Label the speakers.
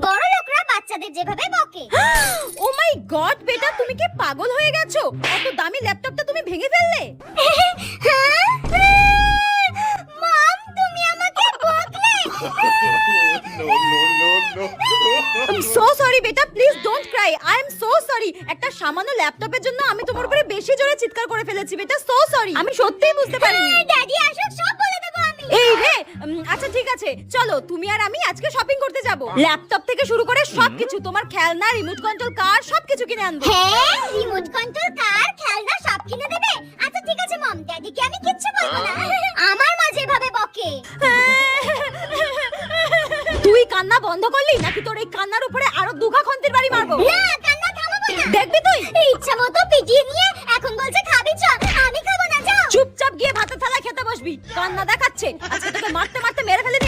Speaker 1: বড় লোকরা বাচ্চাদের যেভাবে বকে।
Speaker 2: ও মাই গড বেটা, তুমি কি পাগল হয়ে গেছো? এত দামি ল্যাপটপটা তুমি ভেঙে ফেললে?
Speaker 1: মম, তুমি আমাকে বকলে।
Speaker 2: I'm so sorry বেটা, please don't Cry. I am so sorry. একটা সামান্য ল্যাপটপের জন্য আমি তোমার উপরে বেশি জোরে চিৎকার করে ফেলেছি বেটা। সো সরি, আমি সত্যিই বুঝতে পারিনি।
Speaker 1: ড্যাডি আসুক, সব বলে দেবো আমি।
Speaker 2: এই রে, আচ্ছা ঠিক আছে, চলো তুমি আর আমি আজকে শপিং করতে যাব। ল্যাপটপ থেকে শুরু করে সবকিছু, তোমার খেলনা, রিমোট কন্ট্রোল কার, সবকিছু কিনে আনবো।
Speaker 1: হ্যাঁ, রিমোট কন্ট্রোল কার, খেলনা সব কিনে দেবে? আচ্ছা ঠিক আছে মম, ড্যাডিকে আমি কিচ্ছু বলবো না। আমার মা যেভাবে বকে।
Speaker 2: তুই কান্না বন্ধ করলি নাকি তোর এই কান্নার উপরে আরো দুঘা খন্তির বাড়ি মারবো?
Speaker 1: না, কান্না থামাবো না।
Speaker 2: দেখবি তুই?
Speaker 1: ইচ্ছা মতো পিটিয়ে নিয়ে এখন বলছে খাবি চ। আমি খাবো না, যাও।
Speaker 2: চুপচাপ গিয়ে ভাতের থালায় খেতে বসবি। কান্না দেখাচ্ছে, আজকে তোকে মারতে মারতে মেরে ফেলে